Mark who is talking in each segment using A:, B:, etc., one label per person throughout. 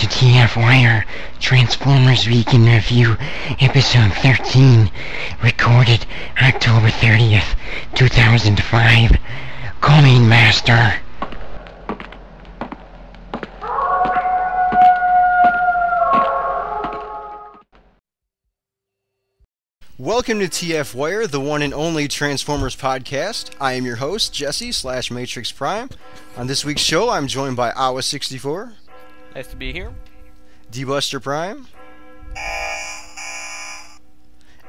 A: to TFWIRE Transformers Week in Review, Episode 13, recorded October 30th, 2005. Coming, Master.
B: Welcome to TFWIRE, the one and only Transformers podcast. I am your host, Jesse /MatrixPrime. On this week's show, I'm joined by Awa64.
C: Nice to be here.
B: DBusterPrime.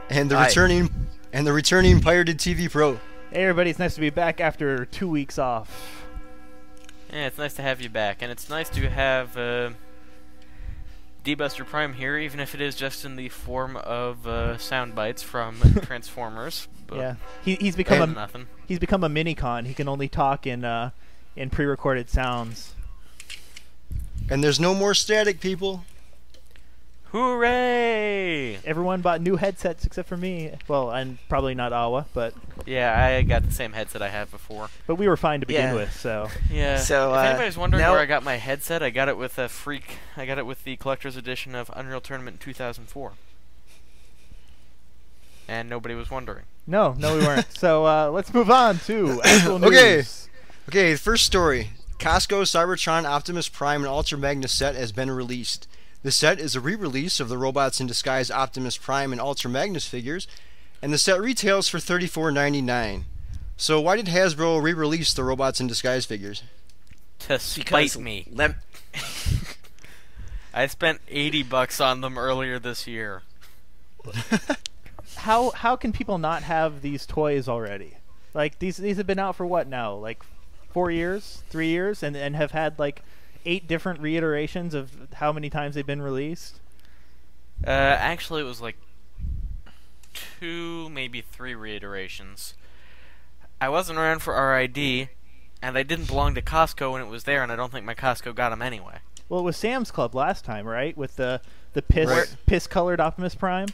B: And the returning PiratedTVPro.
D: Hey everybody, it's nice to be back after 2 weeks off.
C: Yeah, it's nice to have you back, and it's nice to have DBusterPrime here, even if it is just in the form of sound bites from Transformers. But
D: yeah, he's become a mini-con. He can only talk in pre-recorded sounds.
B: And there's no more static, people.
C: Hooray!
D: Everyone bought new headsets except for me. Well, and probably not Awa, but
C: yeah, I got the same headset I had before.
D: But we were fine to begin with, so
C: yeah.
E: So
C: if anybody's wondering where I got my headset, I got it with I got it with the collector's edition of Unreal Tournament 2004. And nobody was wondering.
D: No, we weren't. So let's move on to actual news.
B: Okay, first story. Costco Cybertron Optimus Prime and Ultra Magnus set has been released. The set is a re-release of the Robots in Disguise Optimus Prime and Ultra Magnus figures, and the set retails for $34.99. So why did Hasbro re-release the Robots in Disguise figures?
C: To spite me. I spent $80 on them earlier this year.
D: How can people not have these toys already? Like these have been out for what now? Like 4 years, 3 years, and have had like 8 different reiterations of how many times they've been released?
C: Actually, it was like 2, maybe 3 reiterations. I wasn't around for RID, and I didn't belong to Costco when it was there, and I don't think my Costco got them anyway.
D: Well, it was Sam's Club last time, right? With the piss-colored Optimus Prime.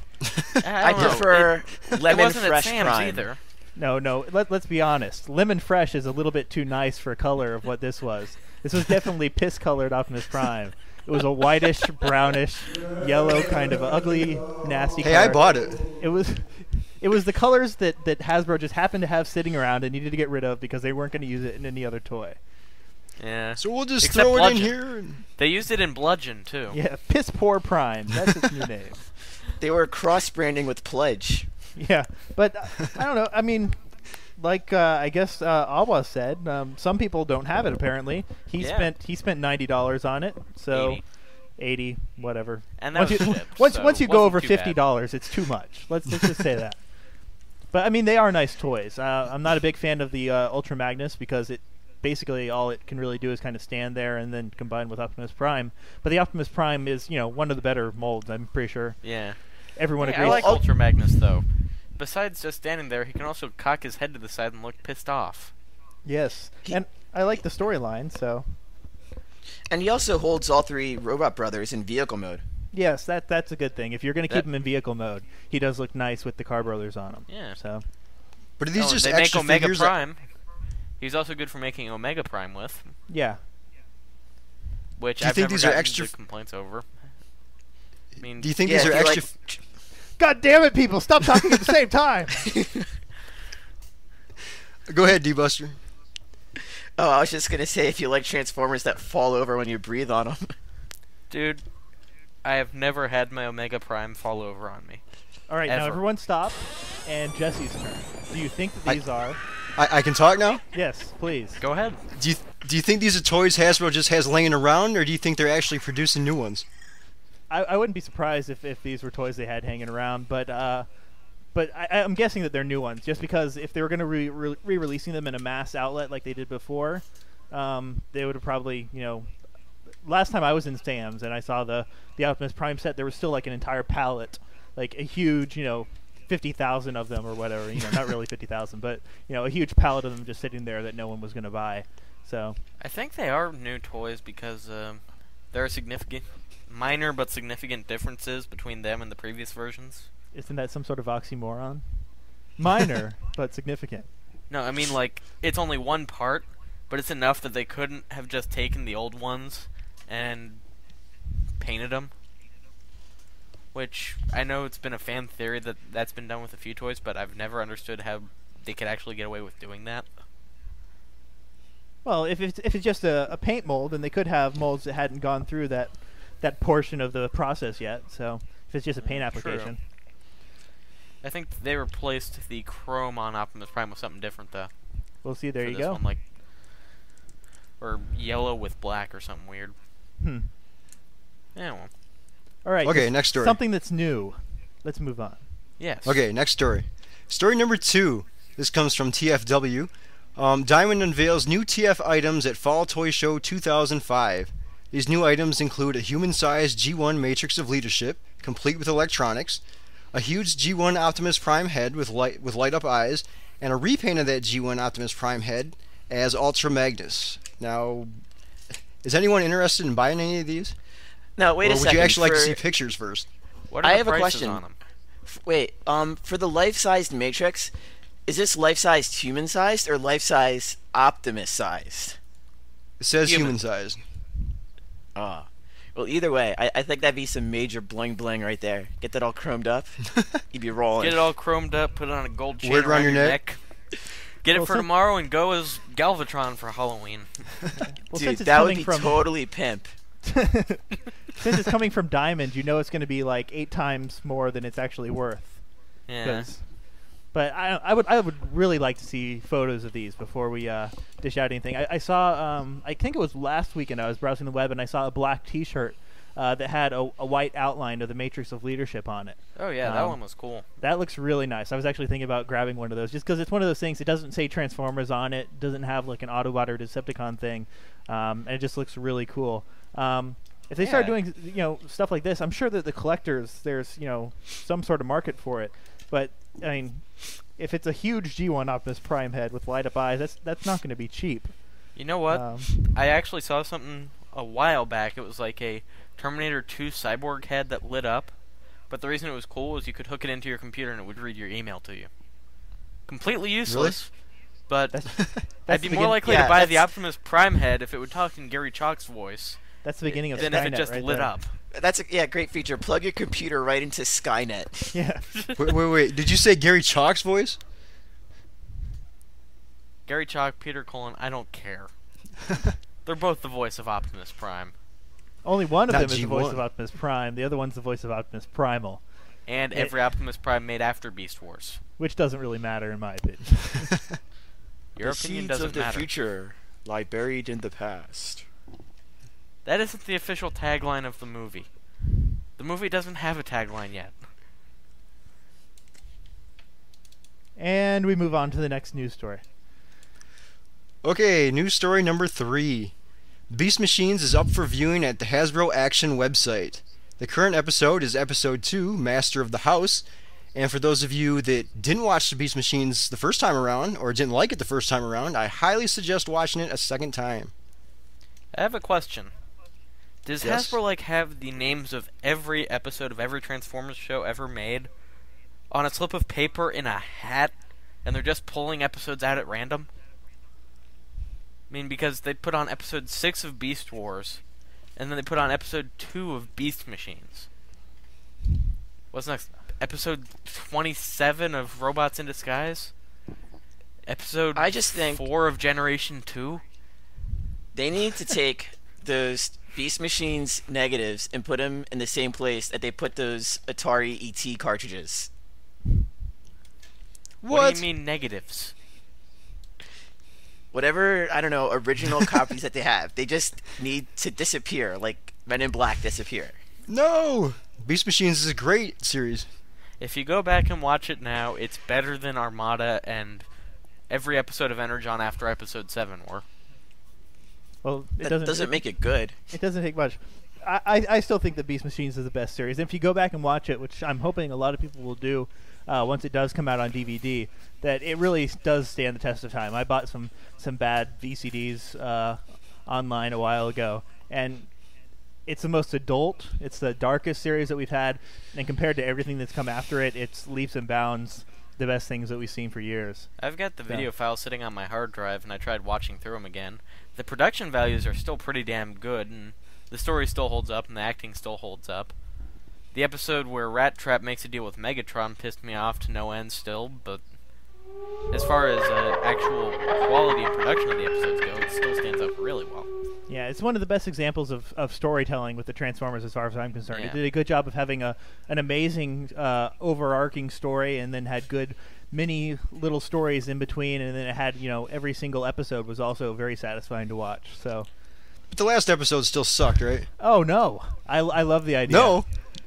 E: I prefer lemon
C: it wasn't
E: fresh
C: at Sam's
E: Prime.
C: either.
D: No. Let's be honest. Lemon Fresh is a little bit too nice for color of what this was. This was definitely piss-colored Optimus Prime. It was a whitish, brownish, yellow kind of ugly, nasty color.
B: Hey, I bought it.
D: It was the colors that Hasbro just happened to have sitting around and needed to get rid of because they weren't going to use it in any other toy.
C: Yeah.
B: So we'll just
C: Except
B: throw
C: Bludgeon.
B: it in here.
C: They used it in Bludgeon, too.
D: Yeah, Piss Poor Prime. That's its new name.
E: They were cross-branding with Pledge.
D: Yeah, but I don't know. I mean, like I guess Awa said, some people don't have it. Apparently, he spent $90 on it. So 80 whatever.
C: And that was shipped,
D: once you go over
C: $50,
D: $50, it's too much. Let's just say that. But I mean, they are nice toys. I'm not a big fan of the Ultra Magnus because it basically all it can really do is kind of stand there and then combine with Optimus Prime. But the Optimus Prime is one of the better molds. I'm pretty sure.
C: Yeah.
D: Everyone agrees.
C: I like Ultra Magnus though. Besides just standing there, he can also cock his head to the side and look pissed off.
D: Yes, and I like the storyline, so.
E: And he also holds all 3 Robot Brothers in vehicle mode.
D: Yes, that's a good thing. If you're going to keep him in vehicle mode, he does look nice with the Car Brothers on him.
C: Yeah.
D: So.
B: But are these just
C: they
B: extra
C: make Omega
B: figures?
C: Prime. He's also good for making Omega Prime with.
D: Yeah.
C: Which
B: Do you
C: I've
B: think
C: never
B: these are
C: gotten
B: extra
C: complaints over. I mean,
B: Do you think these are extra?
D: God damn it, people! Stop talking at the same time.
B: Go ahead, D-Buster.
E: Oh, I was just going to say, if you like Transformers that fall over when you breathe on them.
C: Dude, I have never had my Omega Prime fall over on me.
D: All right,
C: Ever.
D: now everyone stop, and Jesse's turn. Do you think that these are?
B: I can talk now?
D: Yes, please.
C: Go ahead.
B: Do you think these are toys Hasbro just has laying around, or do you think they're actually producing new ones?
D: I wouldn't be surprised if these were toys they had hanging around, but I'm guessing that they're new ones, just because if they were going to re-releasing them in a mass outlet like they did before, they would have probably, last time I was in Sam's and I saw the Optimus Prime set, there was still like an entire pallet, like a huge, 50,000 of them or whatever, not really 50,000, but a huge pallet of them just sitting there that no one was going to buy. So
C: I think they are new toys because there are minor but significant differences between them and the previous versions.
D: Isn't that some sort of oxymoron? Minor but significant.
C: No, I mean like it's only one part, but it's enough that they couldn't have just taken the old ones and painted them. Which, I know it's been a fan theory that that's been done with a few toys, but I've never understood how they could actually get away with doing that.
D: Well, if it's just a paint mold, then they could have molds that hadn't gone through that portion of the process yet. So if it's just a paint application.
C: True. I think they replaced the chrome on Optimus Prime with something different, though.
D: We'll see. There
C: For
D: you
C: this
D: go.
C: One, like, or yellow with black or something weird.
D: Hmm.
C: Yeah, well.
D: All right.
B: Okay,
D: just
B: next story.
D: Something that's new. Let's move on.
C: Yes.
B: Okay, next story. Story number 2. This comes from TFW. Diamond unveils new TF items at Fall Toy Show 2005. These new items include a human-sized G1 Matrix of Leadership, complete with electronics, a huge G1 Optimus Prime head with light-up eyes, and a repaint of that G1 Optimus Prime head as Ultra Magnus. Now, is anyone interested in buying any of these?
E: Now, wait
B: Or
E: a second.
B: would you actually like to see pictures first?
C: What are
E: I
C: the
E: have a
C: prices
E: question.
C: on them?
E: Wait, for the life-sized Matrix, is this life-sized human-sized or life-sized Optimus-sized?
B: It says
C: Human.
B: human-sized.
E: Ah. Well, either way, I think that'd be some major bling-bling right there. Get that all chromed up. You'd be rolling.
C: Get it all chromed up, put it on a gold chain
B: Weird
C: around
B: around
C: your
B: your
C: neck. Get it
D: Well,
C: for
D: some-
C: tomorrow and go as Galvatron for Halloween.
D: Well,
E: Dude,
D: since it's
E: that would
D: coming
E: be
D: from
E: totally pimp.
D: since it's coming from Diamond, you know it's going to be like 8 times more than it's actually worth.
C: Yeah.
D: 'Cause- But I would really like to see photos of these before we dish out anything. I saw I think it was last weekend I was browsing the web and I saw a black T-shirt that had a white outline of the Matrix of Leadership on it.
C: Oh yeah, that
D: Um,
C: one was cool.
D: That looks really nice. I was actually thinking about grabbing one of those just because it's one of those things. It doesn't say Transformers on it. Doesn't have like an Autobot or Decepticon thing, and it just looks really cool. If they start
C: Yeah.
D: doing stuff like this, I'm sure that the collectors there's some sort of market for it. But I mean, if it's a huge G1 Optimus Prime head with light up eyes, that's not going to be cheap.
C: You know what?
D: Um,
C: I actually saw something a while back. It was like a Terminator 2 cyborg head that lit up. But the reason it was cool was you could hook it into your computer and it would read your email to you. Completely useless. But
D: That's
C: I'd be
D: the
C: more
D: begin-
C: likely
E: yeah,
C: to buy the
E: that's-
C: Optimus Prime head if it would talk in Gary Chalk's voice
D: That's the beginning of
C: than
D: Skynet
C: if it just
D: right
C: lit
D: there.
C: up.
E: That's a great feature. Plug your computer right into Skynet.
D: Yeah.
B: Wait. Did you say Gary Chalk's voice?
C: Gary Chalk, Peter Cullen, I don't care. They're both the voice of Optimus Prime.
D: Only one of
B: Not
D: them is the voice
B: G1.
D: of Optimus Prime. The other one's the voice of Optimus Primal,
C: And
D: It-
C: every Optimus Prime made after Beast Wars.
D: which doesn't really matter in my opinion.
C: Your
F: The
C: opinion
F: seeds
C: doesn't
F: of the
C: matter.
F: future lie buried in the past.
C: That isn't the official tagline of the movie. The movie doesn't have a tagline yet.
D: And we move on to the next news story.
B: Okay, news story number 3. Beast Machines is up for viewing at the Hasbro Action website. The current episode is episode 2, Master of the House. And for those of you that didn't watch the Beast Machines the first time around, or didn't like it the first time around, I highly suggest watching it a second time.
C: I have a question. Does
B: Yes?
C: Hasbro have the names of every episode of every Transformers show ever made on a slip of paper in a hat, and they're just pulling episodes out at random? I mean, because they put on episode 6 of Beast Wars, and then they put on episode 2 of Beast Machines. What's next? Episode 27 of Robots in Disguise? Episode
E: I just think
C: 4 of Generation 2?
E: they need to take those Beast Machines negatives and put them in the same place that they put those Atari ET cartridges.
C: What do you mean negatives?
E: Whatever, I don't know, original copies that they have, they just need to disappear, like Men in Black disappear.
B: No! Beast Machines is a great series.
C: If you go back and watch it now, it's better than Armada and every episode of Energon after episode 7 were.
D: Well, it
E: That doesn't make it good.
D: It doesn't take much. I still think that Beast Machines is the best series. And if you go back and watch it, which I'm hoping a lot of people will do once it does come out on DVD, that it really does stand the test of time. I bought some bad VCDs online a while ago, and it's the most adult. It's the darkest series that we've had, and compared to everything that's come after it, it's leaps and bounds the best things that we've seen for years.
C: I've got the
D: Yeah.
C: video file sitting on my hard drive, and I tried watching through them again. The production values are still pretty damn good, and The story still holds up, and the acting still holds up. The episode where Rat Trap makes a deal with Megatron pissed me off to no end still, but as far as actual quality and production of the episodes go, it still stands up really well.
D: Yeah, it's one of the best examples of storytelling with the Transformers as far as I'm concerned.
C: Yeah.
D: It did a good job of having an amazing overarching story, and then had good mini little stories in between, and then it had, every single episode was also very satisfying to watch. So,
B: But the last episode still sucked, right?
D: oh no, I love the idea.
B: No.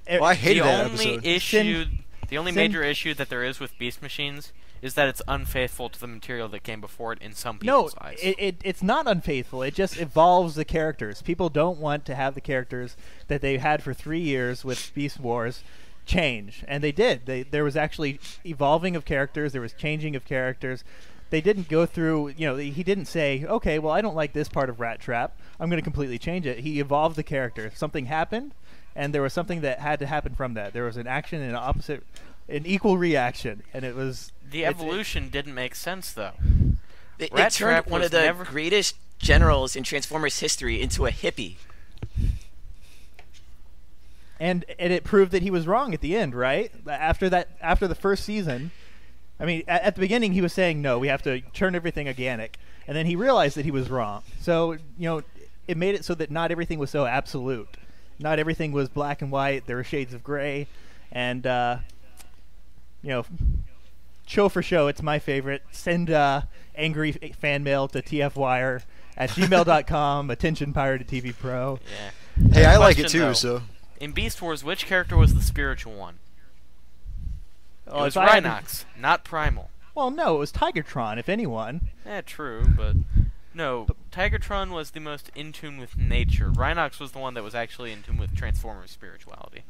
B: Well, I hated
C: The
B: that
C: only
B: episode.
C: the only major issue that there is with Beast Machines is that it's unfaithful to the material that came before it in some
D: No,
C: people's eyes.
D: it's not unfaithful. It just evolves the characters. People don't want to have the characters that they had for 3 years with Beast Wars change, and they did. There was actually evolving of characters. There was changing of characters. They didn't go through, he didn't say, okay, well, I don't like this part of Rat Trap. I'm going to completely change it. He evolved the character. Something happened, and there was something that had to happen from that. There was an action and an equal reaction, and it was...
C: The evolution didn't make sense, though.
E: It
C: Rat
E: turned
C: Trap
E: one
C: was
E: of the
C: never-
E: greatest generals in Transformers history into a hippie.
D: And it proved that he was wrong at the end, right? After the first season, I mean, at the beginning he was saying, no, we have to turn everything organic. And then he realized that he was wrong. So, it made it so that not everything was so absolute. Not everything was black and white. There were shades of gray. And, show for show, it's my favorite. Send angry fan mail to TFWIRE at gmail.com. Attention, PiratedTVPro.
C: Yeah.
B: Hey, I like it
C: Question,
B: too,
C: though.
B: so...
C: In Beast Wars, which character was the spiritual one?
D: Oh,
C: It was
D: if I had to-
C: Rhinox, not Primal.
D: Well, no, it was Tigertron, if anyone.
C: True, but... No, Tigertron was the most in tune with nature. Rhinox was the one that was actually in tune with Transformers spirituality.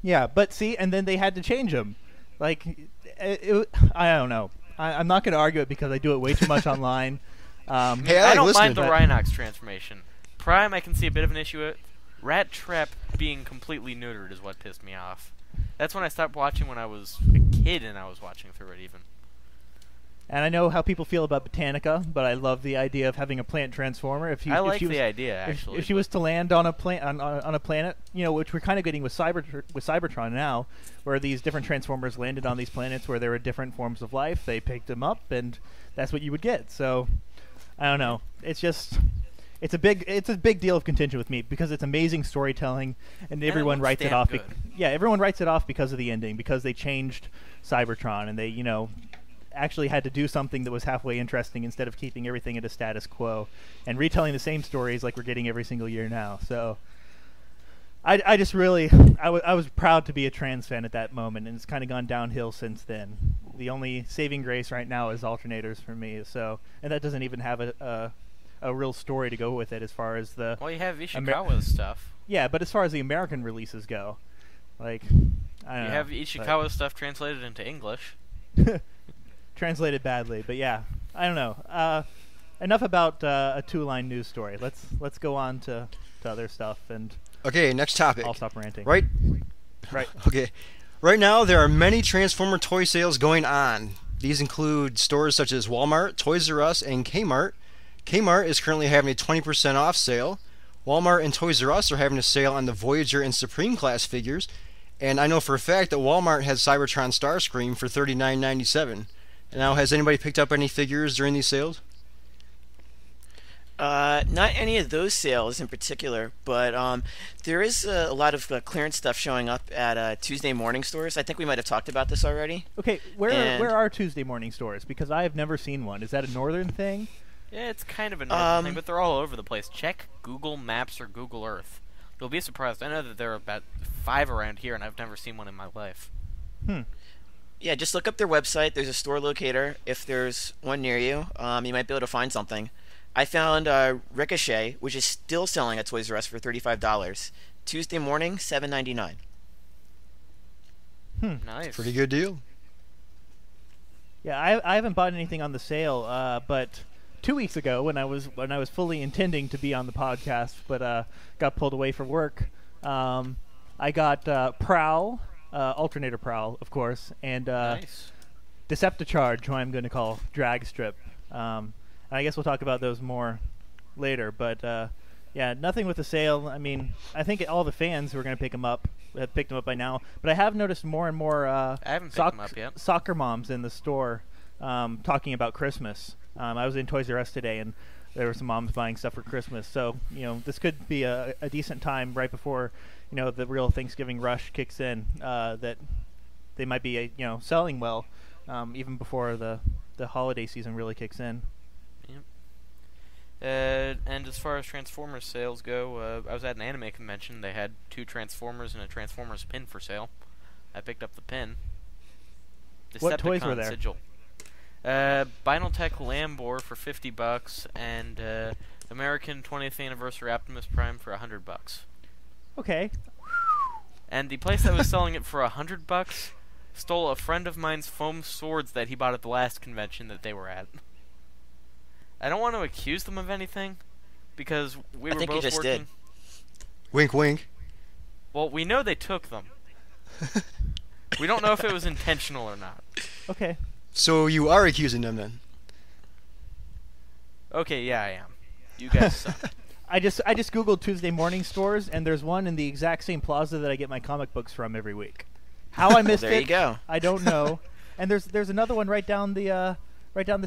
D: Yeah, but see, and then they had to change him. Like, I don't know. I'm not going to argue it because I do it way too much online.
B: Hey, I
C: I
B: like
C: don't
B: listening.
C: mind the Rhinox transformation. Prime, I can see a bit of an issue with. Rat Trap being completely neutered is what pissed me off. That's when I stopped watching when I was a kid and I was watching through it even.
D: And I know how people feel about Botanica, but I love the idea of having a plant transformer.
C: I like the idea, actually.
D: If she was to land on a on a planet, which we're kind of getting with Cybertron now, where these different transformers landed on these planets where there were different forms of life, they picked them up, and that's what you would get. So, I don't know. It's just... It's a big deal of contention with me because it's amazing storytelling, and everyone
C: looks
D: writes it
C: damn
D: off.
C: good.
D: Everyone writes it off because of the ending, because they changed Cybertron, and they actually had to do something that was halfway interesting instead of keeping everything at a status quo and retelling the same stories like we're getting every single year now. So I just really I was proud to be a trans fan at that moment, and it's kind of gone downhill since then. The only saving grace right now is alternators for me. So, and that doesn't even have a real story to go with it as far as the...
C: Well, you have Ishikawa's stuff.
D: Yeah, but as far as the American releases go, like, I don't know.
C: You have Ishikawa's stuff translated into English.
D: Translated badly, but yeah, I don't know. Enough about a two-line news story. Let's go on to other stuff, and
B: Okay, next topic.
D: I'll stop ranting.
B: Right?
D: Right.
B: Okay. Right now, there are many Transformer toy sales going on. These include stores such as Walmart, Toys R Us, and Kmart. Kmart is currently having a 20% off sale. Walmart and Toys R Us are having a sale on the Voyager and Supreme class figures. And I know for a fact that Walmart has Cybertron Starscream for $39.97. Now, has anybody picked up any figures during these sales?
E: Not any of those sales in particular, but there is a lot of clearance stuff showing up at Tuesday morning stores. I think we might have talked about this already.
D: Okay, where are Tuesday morning stores? Because I have never seen one. Is that a northern thing?
C: Yeah, it's kind of a normal thing, but they're all over the place. Check Google Maps or Google Earth. You'll be surprised. I know that there are about 5 around here, and I've never seen one in my life.
E: Yeah, just look up their website. There's a store locator. If there's one near you, you might be able to find something. I found Ricochet, which is still selling at Toys R Us for $35. Tuesday morning, $7.99.
C: Nice.
B: Pretty good deal.
D: Yeah, I haven't bought anything on the sale, but 2 weeks ago when I was fully intending to be on the podcast, but got pulled away for work, I got Prowl, Alternator Prowl, of course, and
C: Nice.
D: Decepticharge, who I'm going to call Drag Strip. I guess we'll talk about those more later, but Yeah, nothing with the sale. I mean, I think all the fans who are going to pick them up have picked them up by now. But I have noticed more and more
C: I haven't picked them up yet.
D: Soccer moms in the store talking about Christmas. I was in Toys R Us today, and there were some moms buying stuff for Christmas. So, this could be a decent time right before, the real Thanksgiving rush kicks in, that they might be, selling well, even before the holiday season really kicks in.
C: And as far as Transformers sales go, I was at an anime convention. They had 2 Transformers and a Transformers pin for sale. I picked up the pin.
D: What toys were there?
C: Sigil. Binaltech Lambor for $50 and American 20th Anniversary Optimus Prime for $100.
D: Okay.
C: And the place that was selling it for $100 stole a friend of mine's foam swords that he bought at the last convention that they were at. I don't want to accuse them of anything, because we were both working.
E: Did.
B: Wink, wink.
C: Well, we know they took them. We don't know if it was intentional or not.
D: Okay.
B: So you are accusing them then?
C: Okay, yeah, I am. You guys suck.
D: I just googled Tuesday morning stores, and there's one in the exact same plaza that I get my comic books from every week. How I missed
E: there
D: it,
E: you go.
D: I don't know. And there's another one right down the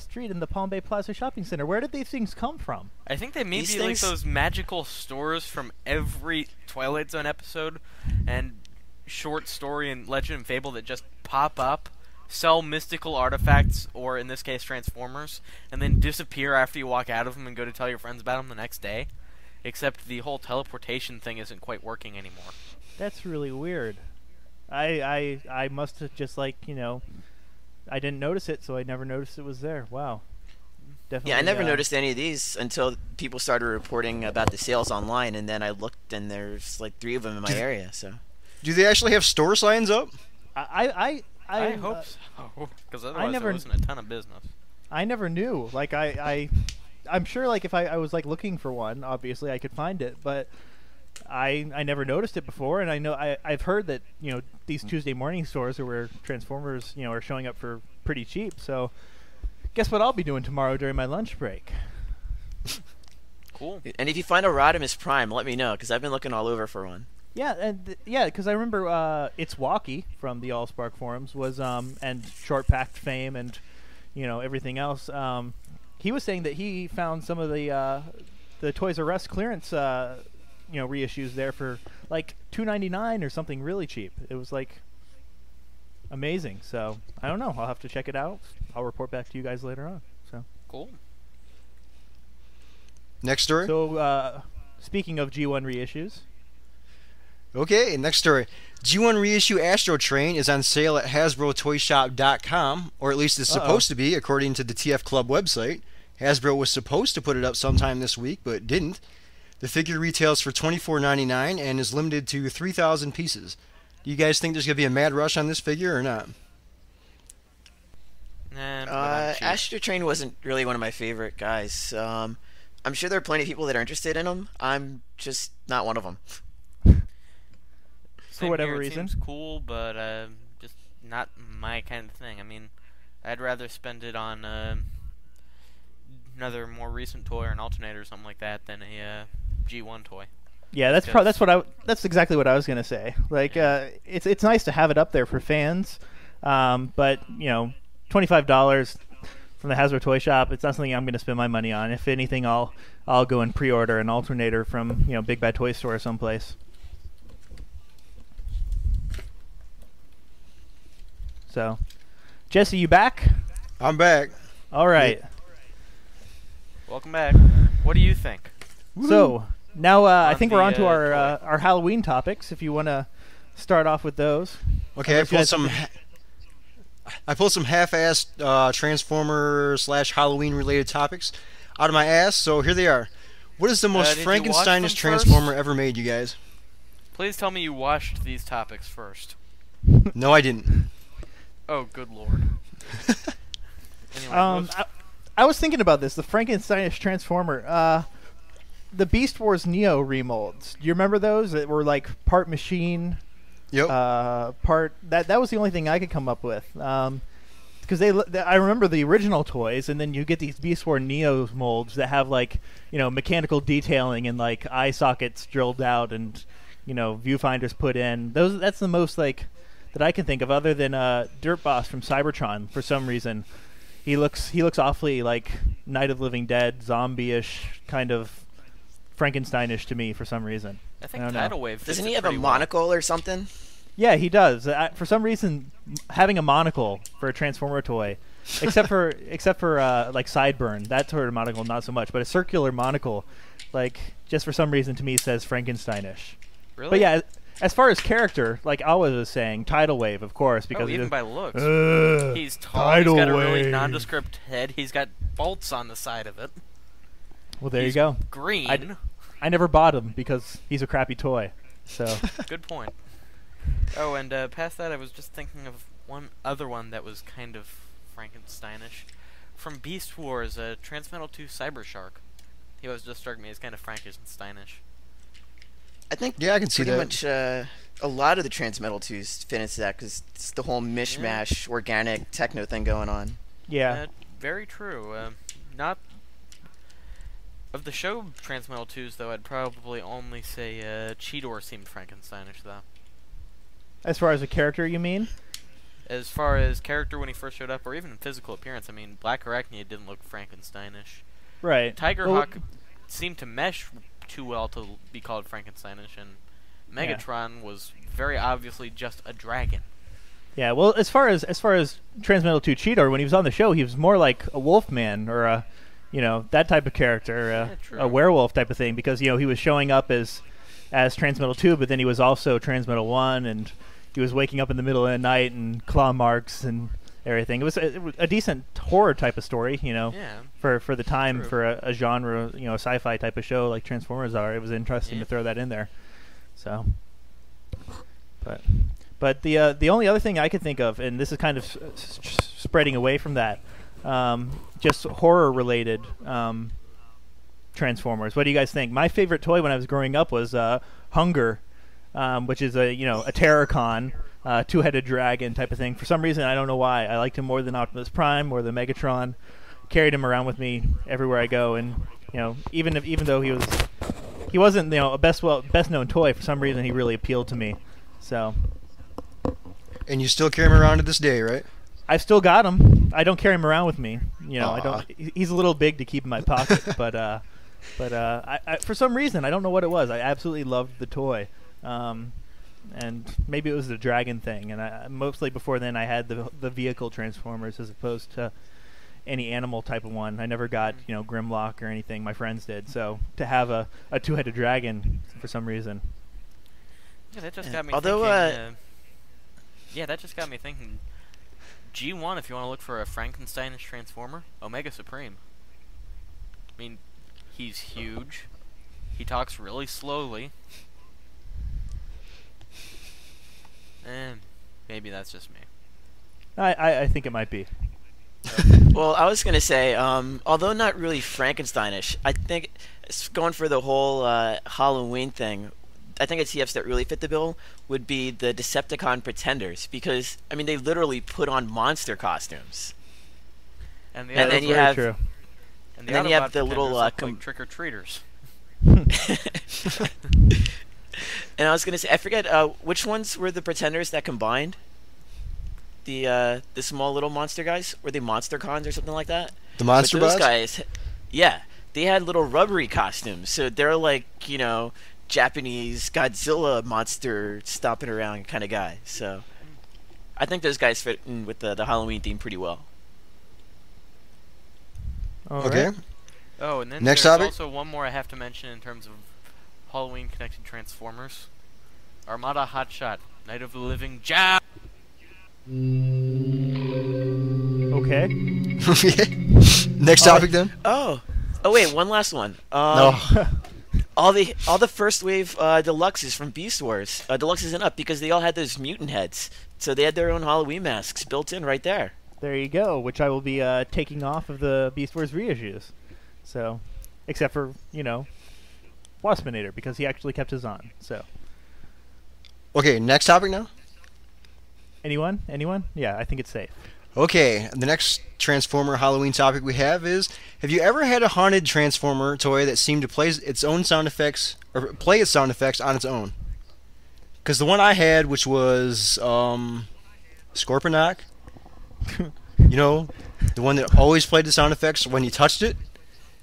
D: street in the Palm Bay Plaza Shopping Center. Where did these things come from?
C: I think they may be like those magical stores from every Twilight Zone episode and short story and legend and fable that just pop up, sell mystical artifacts, or in this case Transformers, and then disappear after you walk out of them and go to tell your friends about them the next day. Except the whole teleportation thing isn't quite working anymore.
D: That's really weird. I must have just I didn't notice it, so I never noticed it was there. Wow. Definitely.
E: Yeah, I never noticed any of these until people started reporting about the sales online, and then I looked, and there's like 3 of them in my area. So.
B: Do they actually have store signs up?
D: I
C: hope so, because otherwise there wasn't a ton of business.
D: I never knew. Like I'm sure like if I was like looking for one, obviously I could find it, but I never noticed it before, and I know I've heard that these Tuesday morning stores are where Transformers are showing up for pretty cheap. So guess what I'll be doing tomorrow during my lunch break?
C: Cool.
E: And if you find a Rodimus Prime, let me know, because I've been looking all over for one.
D: Yeah, and because I remember It's Walkie from the Allspark forums was and Short Packed fame and everything else. He was saying that he found some of the Toys R Us clearance reissues there for like $2.99 or something really cheap. It was like amazing. So I don't know. I'll have to check it out. I'll report back to you guys later on. So
C: cool.
B: Next story.
D: So speaking of G1 reissues.
B: Okay, next story. G1 reissue Astrotrain is on sale at HasbroToyShop.com, or at least it's supposed to be, according to the TF Club website. Hasbro was supposed to put it up sometime this week, but didn't. The figure retails for $24.99 and is limited to 3,000 pieces. Do you guys think there's going to be a mad rush on this figure or not?
C: Nah,
E: Astrotrain wasn't really one of my favorite guys. I'm sure there are plenty of people that are interested in him. I'm just not one of them.
D: For whatever reason.
C: It seems cool, but just not my kind of thing. I mean, I'd rather spend it on another more recent toy or an alternator or something like that than a G1 toy.
D: Yeah, that's exactly what I was gonna say. Like, it's nice to have it up there for fans, but $25 from the Hasbro Toy Shop, it's not something I'm gonna spend my money on. If anything, I'll go and pre-order an alternator from Big Bad Toy Store or someplace. So, Jesse, you back?
B: I'm back.
D: All right.
C: Welcome back. What do you think?
D: So now I think we're on to our Halloween topics. If you want to start off with those.
B: Okay, I pulled some half-assed Transformer/Halloween related topics out of my ass. So here they are. What is the most Frankensteinish Transformer ever made, you guys?
C: Please tell me you watched these topics first.
B: No, I didn't.
C: Oh, good lord.
D: Anyway, I was thinking about this. The Frankensteinish Transformer. The Beast Wars Neo remolds. Do you remember those that were like part machine?
B: Yep.
D: Part that was the only thing I could come up with. because I remember the original toys, and then you get these Beast Wars Neo molds that have like mechanical detailing and like eye sockets drilled out and viewfinders put in. That's the most like that I can think of, other than Dirt Boss from Cybertron. For some reason, he looks awfully like Night of the Living Dead, zombie-ish, kind of Frankensteinish to me for some reason.
C: I think
D: don't know.
C: Tidal Wave.
E: Doesn't he have a monocle or something?
D: Yeah, he does. For some reason, having a monocle for a Transformer toy, except for like Sideburn, that sort of monocle, not so much. But a circular monocle, like just for some reason to me says Frankensteinish.
C: Really?
D: But yeah, as far as character, like Awa was saying, Tidal Wave, of course, because
C: even by looks, he's tall.
D: Tidal
C: He's got a really
D: Wave.
C: nondescript head. He's got bolts on the side of it.
D: Well, there
C: He's
D: you go.
C: Green.
D: I never bought him because he's a crappy toy. So
C: Good point. Oh, and past that, I was just thinking of one other one that was kind of Frankensteinish. From Beast Wars, Transmetal 2 Cyber Shark. He always just struck me as kind of Frankensteinish.
E: I think
B: Yeah, I can see
E: pretty
B: that.
E: much a lot of the Transmetal 2s fit into that because it's the whole mishmash organic techno thing going on.
D: yeah,
C: Very true. Not of the show Transmetal 2s, though. I'd probably only say Cheetor seemed Frankensteinish, though.
D: as far as a character, you mean?
C: As far as character when he first showed up, or even physical appearance, I mean, Black Arachnia didn't look Frankensteinish.
D: Right.
C: Tigerhawk seemed to mesh too well to be called Frankensteinish, and Megatron was very obviously just a dragon.
D: Yeah, well, as far as Transmetal 2 Cheetor, when he was on the show, he was more like a Wolfman or a, that type of character,
C: true.
D: a werewolf type of thing, because he was showing up as Transmetal 2, but then he was also Transmetal 1, and he was waking up in the middle of the night and claw marks and everything. It was a decent horror type of story,
C: Yeah.
D: for the time,
C: True.
D: for a genre, a sci-fi type of show like Transformers are. It was interesting to throw that in there. So, but the only other thing I could think of, and this is kind of spreading away from that, just horror-related Transformers. What do you guys think? My favorite toy when I was growing up was Hunger, which is a Terracon, two-headed dragon type of thing. For some reason, I don't know why, I liked him more than Optimus Prime, more than Megatron. Carried him around with me everywhere I go, and even though he wasn't a best known toy, for some reason he really appealed to me. So.
B: And you still carry him around to this day, right?
D: I've still got him. I don't carry him around with me. I
B: Aw.
D: don't. He's a little big to keep in my pocket, but I for some reason I don't know what it was. I absolutely loved the toy, and maybe it was the dragon thing. And mostly before then I had the vehicle Transformers as opposed to any animal type of one. I never got Grimlock or anything. My friends did. So to have a two-headed dragon for some reason.
C: Yeah, that just got me
E: Although,
C: thinking. That just got me thinking. G1, if you want to look for a Frankensteinish Transformer, Omega Supreme. I mean, he's huge. He talks really slowly. And maybe that's just me.
D: I think it might be.
E: Well, I was going to say, although not really Frankensteinish, I think it's going for the whole Halloween thing. I think a TFs that really fit the bill would be the Decepticon Pretenders, because they literally put on monster costumes.
C: And
E: And then you have
D: true.
C: and
E: then you have
C: Autobot
E: the little,
C: Pretenders look like trick-or-treaters.
E: and I was going to say, I forget which ones were the Pretenders that combined. The small little monster guys, were they Monstercons or something like that?
B: The Monster
E: But those
B: Bots?
E: guys, yeah, they had little rubbery costumes, so they're like Japanese Godzilla monster stomping around kind of guy. So I think those guys fit in with the Halloween theme pretty well.
D: All
B: Okay.
D: right.
C: Oh, and then
B: Next
C: there's
B: topic?
C: also one more I have to mention in terms of Halloween-connected Transformers. Armada Hotshot, Night of the Living Dead.
D: Okay.
B: Next topic then?
E: Oh wait, one last one.
B: No.
E: All the first wave deluxes from Beast Wars, deluxes and up, because they all had those mutant heads, so they had their own Halloween masks built in right there.
D: There you go, which I will be taking off of the Beast Wars reissues. So, except for, Waspinator, because he actually kept his on. So,
B: Okay, next topic now?
D: anyone? Yeah, I think it's safe.
B: Okay, the next Transformer Halloween topic we have you ever had a haunted Transformer toy that seemed to play its own sound effects, or play its sound effects on its own? Because the one I had, which was, Scorponok, you know, the one that always played the sound effects when you touched it,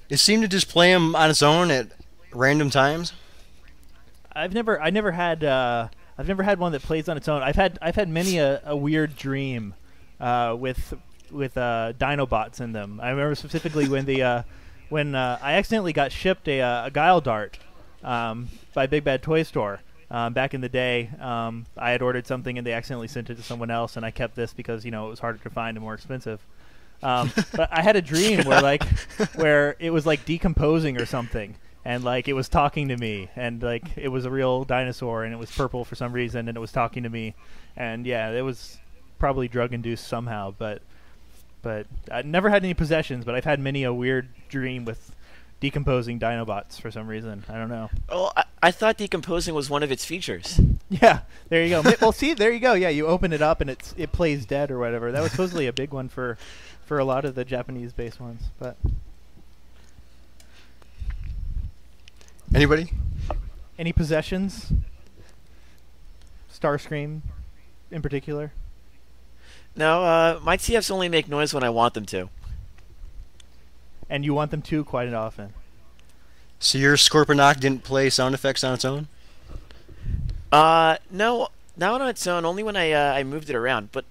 B: it seemed to just play them on its own at random times.
D: I've never had one that plays on its own. I've had many a weird dream with Dinobots in them. I remember specifically when I accidentally got shipped a Guile Dart by Big Bad Toy Store back in the day. I had ordered something and they accidentally sent it to someone else, and I kept this because it was harder to find and more expensive. But I had a dream where it was like decomposing or something, and like it was talking to me, and like it was a real dinosaur, and it was purple for some reason, and it was talking to me, and yeah, it was probably drug induced somehow, but I never had any possessions, but I've had many a weird dream with decomposing Dinobots for some reason. I don't know.
E: Oh, I thought decomposing was one of its features.
D: Yeah, there you go. Well, see, there you go. Yeah, you open it up and it plays dead or whatever. That was supposedly a big one for a lot of the Japanese-based ones. But
B: Anybody?
D: any possessions? Starscream, in particular.
E: No, my TFs only make noise when I want them to.
D: And you want them to quite often.
B: So your Scorponok didn't play sound effects on its own?
E: No, not on its own. Only when I moved it around. But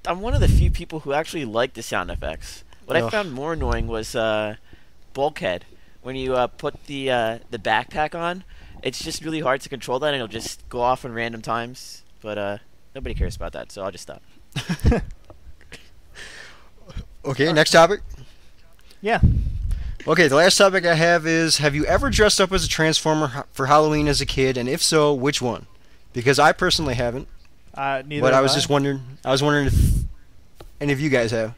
E: I'm one of the few people who actually like the sound effects. What I found more annoying was Bulkhead. When you put the backpack on, it's just really hard to control that, and it'll just go off in random times. But nobody cares about that, so I'll just stop.
B: Okay, next topic.
D: Yeah.
B: Okay, the last topic I have you ever dressed up as a Transformer for Halloween as a kid, and if so, which one? Because I personally haven't.
D: Neither.
B: But I was
D: have
B: just wondering. I was wondering if any of you guys have.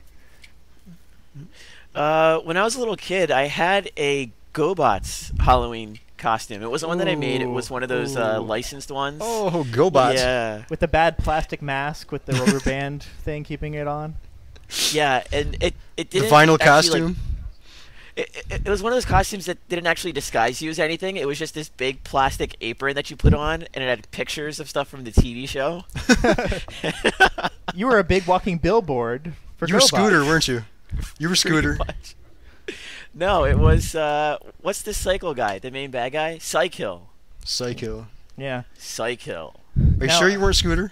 E: When I was a little kid, I had a GoBots Halloween costume. It wasn't one that I made. It was one of those licensed ones.
B: Oh, GoBots.
E: Yeah.
D: With the bad plastic mask with the rubber band thing keeping it on.
E: Yeah, and it didn't
B: The vinyl
E: actually,
B: costume.
E: It was one of those costumes that didn't actually disguise you as anything. It was just this big plastic apron that you put on, and it had pictures of stuff from the TV show.
D: You were a big walking billboard for
B: You were
D: GoBots.
B: Scooter, weren't you? You were Scooter.
E: No, it was what's the cycle guy? The main bad guy? Psykill.
B: Psycho.
D: Yeah.
E: Psykill.
B: Are you
D: Now,
B: sure you weren't Scooter?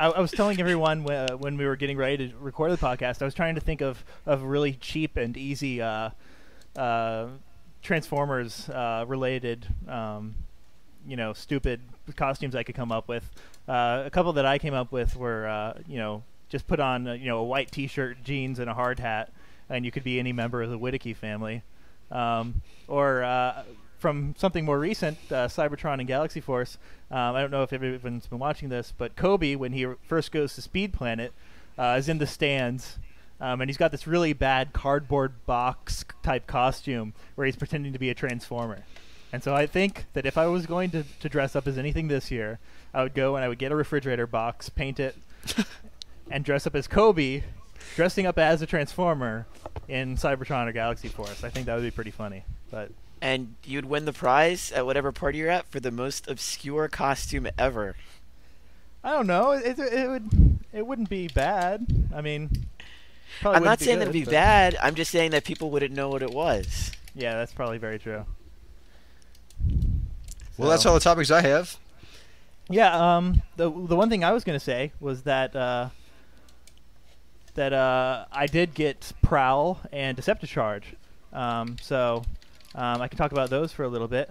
D: I was telling everyone when we were getting ready to record the podcast, I was trying to think of really cheap and easy Transformers related stupid costumes I could come up with. A couple that I came up with were just put on a white T-shirt, jeans, and a hard hat, and you could be any member of the Whittaky family. Or from something more recent, Cybertron and Galaxy Force. I don't know if everyone's been watching this, but Kobe, when he first goes to Speed Planet, is in the stands, and he's got this really bad cardboard box type costume where he's pretending to be a Transformer. And so I think that if I was going to dress up as anything this year, I would go and I would get a refrigerator box, paint it, and dress up as Kobe, dressing up as a Transformer in Cybertron or Galaxy Force. I think that would be pretty funny. But
E: And you'd win the prize at whatever party you're at for the most obscure costume ever.
D: I don't know. It wouldn't be bad. I mean, probably
E: I'm not
D: wouldn't be
E: saying
D: good,
E: that'd be
D: but-
E: bad. I'm just saying that people wouldn't know what it was.
D: Yeah, that's probably very true.
B: Well, that's all the topics I have.
D: Yeah. The one thing I was gonna say was that I did get Prowl and Decepticharge. So I can talk about those for a little bit.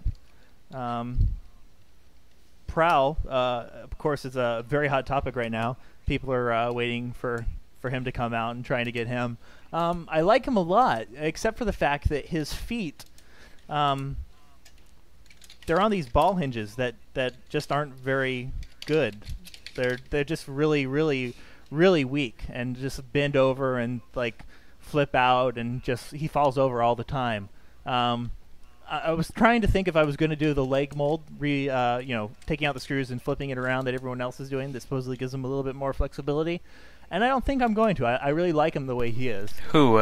D: Prowl, of course, is a very hot topic right now. People are waiting for him to come out and trying to get him. I like him a lot, except for the fact that his feet, they're on these ball hinges that just aren't very good. They're just really, really, really weak and just bend over and like flip out, and just he falls over all the time. I was trying to think if I was going to do the leg mold, taking out the screws and flipping it around that everyone else is doing. That supposedly gives them a little bit more flexibility. and I don't think I'm going to. I really like him the way he is.
C: Who?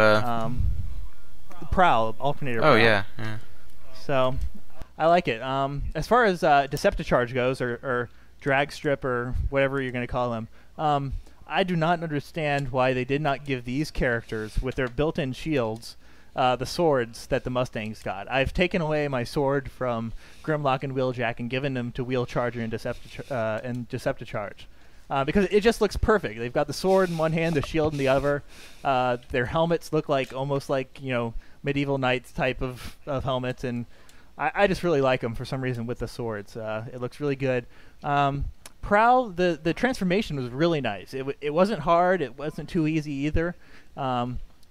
D: Prowl, alternator.
C: Oh
D: Prowl.
C: yeah.
D: So I like it. As far as Decepticharge goes, or drag strip, or whatever you're going to call them, I do not understand why they did not give these characters with their built-in shields the swords that the Mustangs got. I've taken away my sword from Grimlock and Wheeljack and given them to Wheelcharger and Decepticharge. Because it just looks perfect. They've got the sword in one hand, the shield in the other. Their helmets look almost like medieval knights type of helmets, and I just really like them for some reason with the swords. It looks really good. Prowl, the transformation was really nice. It wasn't hard. It wasn't too easy either.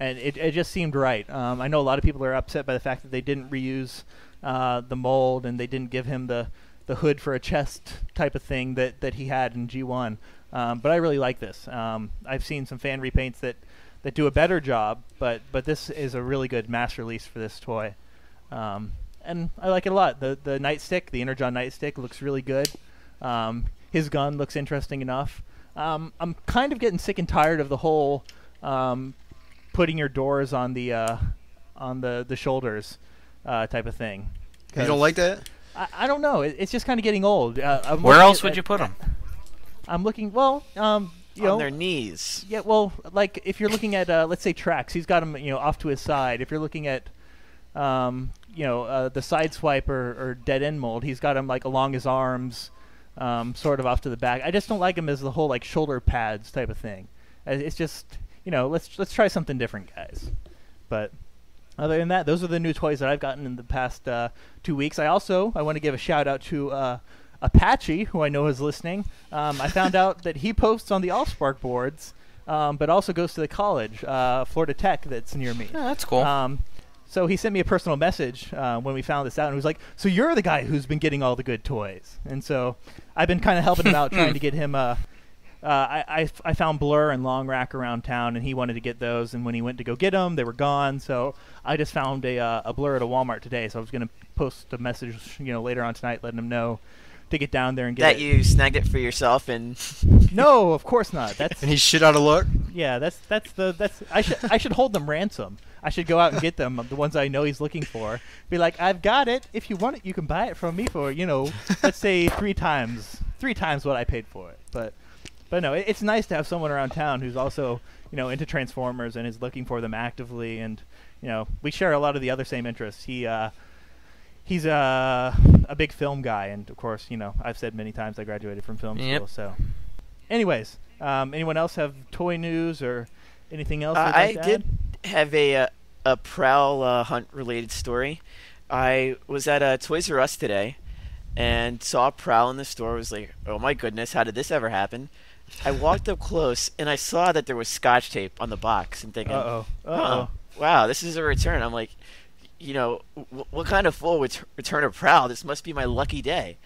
D: And it just seemed right. I know a lot of people are upset by the fact that they didn't reuse the mold and they didn't give him the hood for a chest type of thing that he had in G1. But I really like this. I've seen some fan repaints that do a better job, but this is a really good mass release for this toy. And I like it a lot. The nightstick, the Energon nightstick, looks really good. His gun looks interesting enough. I'm kind of getting sick and tired of the whole putting your doors on the shoulders type of thing.
B: You don't like that?
D: I don't know. It's just kind of getting old.
C: Where else would you put them?
D: I'm looking. Well,
E: on their knees.
D: Yeah. Well, like if you're looking at let's say Trax, he's got them off to his side. If you're looking at the Sideswipe or Dead End mold, he's got him like along his arms, sort of off to the back. I just don't like him as the whole like shoulder pads type of thing. It's just let's try something different, guys. But other than that, those are the new toys that I've gotten in the past 2 weeks. I want to give a shout out to Apache, who I know is listening. I found out that he posts on the Allspark boards, but also goes to the college, Florida Tech, that's near me.
C: Yeah, that's cool.
D: So he sent me a personal message when we found this out, and he was like, "So you're the guy who's been getting all the good toys." And so I've been kind of helping him out, trying to get him. I found Blur and Long Rack around town, and he wanted to get those. And when he went to go get them, they were gone. So I just found a Blur at a Walmart today. So I was going to post a message, later on tonight, letting him know to get down there and get it.
E: That you snagged it for yourself and.
D: No, of course not. That's
B: and he's shit out of luck.
D: Yeah, that's I should hold them ransom. I should go out and get them, the ones I know he's looking for. Be like, I've got it. If you want it, you can buy it from me for, let's say three times what I paid for it. But no, it's nice to have someone around town who's also, into Transformers and is looking for them actively. And, we share a lot of the other same interests. He's a big film guy. And, of course, I've said many times I graduated from film school. So, anyways, anyone else have toy news or anything else?
E: I did have a Prowl hunt related story. I was at Toys R Us today and saw Prowl in the store. Was like, oh my goodness, how did this ever happen? I walked up close and I saw that there was Scotch tape on the box and thinking, wow, this is a return. I'm like, what kind of full return of Prowl? This must be my lucky day.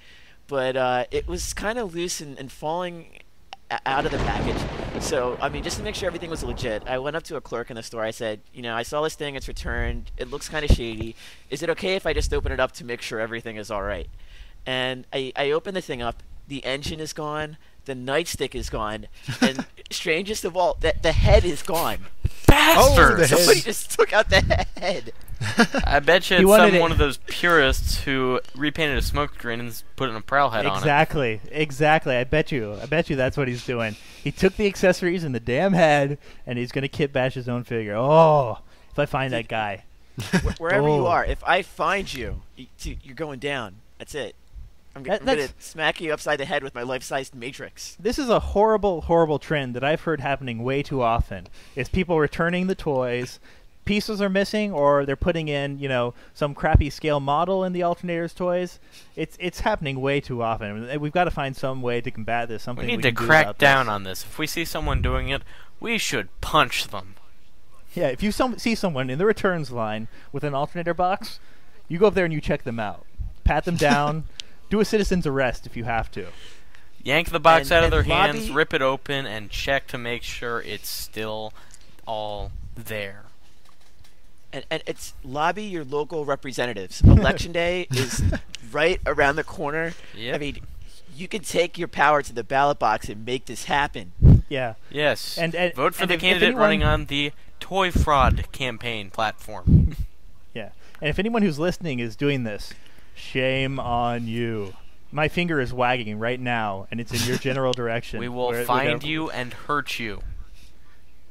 E: But it was kind of loose and falling out of the package. So, just to make sure everything was legit, I went up to a clerk in the store. I said, I saw this thing. It's returned. It looks kind of shady. Is it okay if I just open it up to make sure everything is all right? And I opened the thing up. The engine is gone. The nightstick is gone. And strangest of all, the head is gone.
C: Bastard!
E: Somebody just took out the head.
C: I bet you it's one of those purists who repainted a smoke screen and put a Prowl head on it.
D: Exactly. I bet you that's what he's doing. He took the accessories and the damn head, and he's gonna kit bash his own figure. Oh, if I find that guy,
E: wherever you are, if I find you, you're going down. That's it. I'm gonna smack you upside the head with my life-sized Matrix.
D: This is a horrible, horrible trend that I've heard happening way too often. Is people returning the toys. Pieces are missing, or they're putting in, some crappy scale model in the Alternator's toys. It's happening way too often. We've got to find some way to combat this.
C: We need to crack down on this. If we see someone doing it, we should punch them.
D: Yeah, if you see someone in the returns line with an Alternator box, you go up there and you check them out, pat them down, do a citizen's arrest if you have to.
C: Yank the box out of their hands, rip it open, and check to make sure it's still all there.
E: And it's lobby your local representatives. Election day is right around the corner.
C: Yep.
E: You can take your power to the ballot box and make this happen.
D: Yeah.
C: Yes.
D: And
C: vote for
D: and
C: the
D: if
C: candidate
D: anyone-
C: running on the toy fraud campaign platform.
D: Yeah. And if anyone who's listening is doing this, shame on you. My finger is wagging right now, and it's in your general direction.
C: We will find you and hurt you.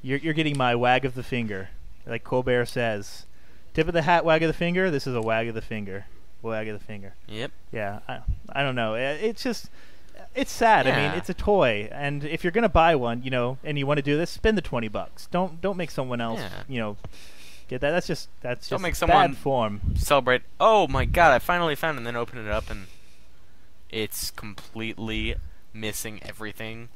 D: You're getting my wag of the finger, like Colbert says. Tip of the hat, wag of the finger. This is a wag of the finger. Wag of the finger.
C: Yep.
D: Yeah. I don't know. It's just. It's sad. I
C: Yeah.
D: mean, it's a toy, and if you're gonna buy one, and you want to do this, spend the $20. Don't make someone else,
C: Yeah.
D: Get that. That's just
C: Don't make
D: bad
C: someone-
D: form.
C: Celebrate. Oh my god, I finally found it, and then open it up, and it's completely missing everything.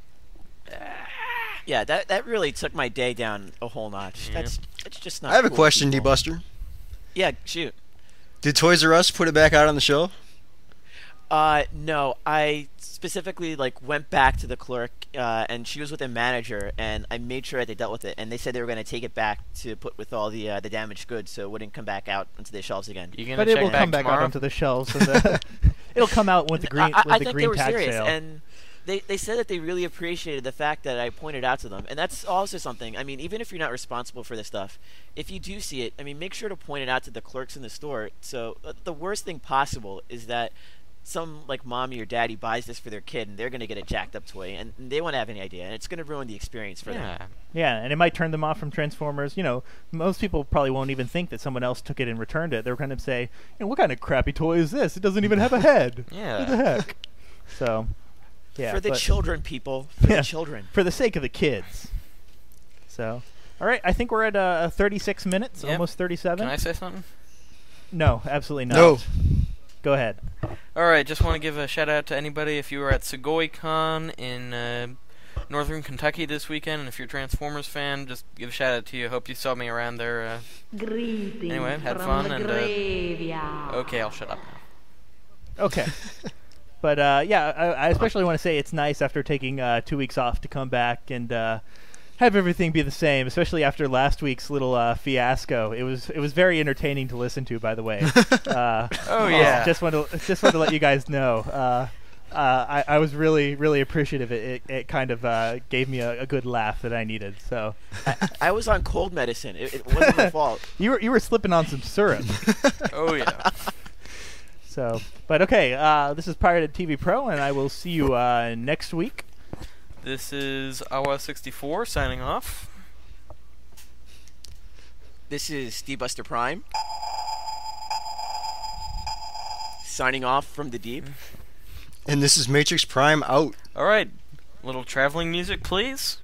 E: Yeah, that really took my day down a whole notch.
C: Yeah.
E: That's just not.
B: I have a
E: cool,
B: question,
E: people.
B: D-Buster.
E: Yeah, shoot.
B: Did Toys R Us put it back out on the show?
E: No, I specifically went back to the clerk, and she was with a manager, and I made sure that they dealt with it, and they said they were going to take it back to put with all the damaged goods, so it wouldn't come back out onto the shelves again.
C: You gonna
D: But
C: check
D: it will
C: back
D: come back out
C: tomorrow?
D: onto the shelves. And it'll come out with the green
E: I
D: with the
E: think
D: green
E: they were
D: tag
E: serious,
D: sale.
E: and they said that they really appreciated the fact that I pointed out to them, and that's also something. I mean, even if you're not responsible for this stuff, if you do see it, I mean, make sure to point it out to the clerks in the store. So the worst thing possible is that some mommy or daddy buys this for their kid, and they're going to get a jacked up toy, and they won't have any idea, and it's going to ruin the experience for them.
C: Yeah.
D: Yeah, and it might turn them off from Transformers. Most people probably won't even think that someone else took it and returned it. They're going to say, what kind of crappy toy is this? It doesn't even have a head.
C: Yeah.
D: What the heck? So, yeah.
E: For the
D: but-
E: children, people. For
D: Yeah.
E: the children.
D: For the sake of the kids. So, all right, I think we're at 36 minutes,
C: Yep.
D: almost 37.
C: Can I say something?
D: No, absolutely not.
B: No.
D: Go ahead.
C: Alright, just want to give a shout out to anybody if you were at SegoyCon in Northern Kentucky this weekend, and if you're a Transformers fan, just give a shout out to you. Hope you saw me around there.
G: Greetings
C: Anyway, had
G: from
C: fun,
G: the
C: and
G: graveyard.
C: okay, I'll shut up now.
D: Okay. But, I especially want to say it's nice after taking 2 weeks off to come back and have everything be the same, especially after last week's little fiasco. It was very entertaining to listen to, by the way.
C: Oh yeah.
D: Just want to let you guys know. I was really appreciative. It kind of gave me a good laugh that I needed. So
E: I was on cold medicine. It wasn't my fault.
D: you were slipping on some syrup.
C: Oh yeah.
D: So, but okay, this is Pirated TV Pro, and I will see you next week.
C: This is Awa64 signing off.
E: This is DBusterPrime. Signing off from the deep.
B: And this is MatrixPrime out.
C: Alright, little traveling music, please.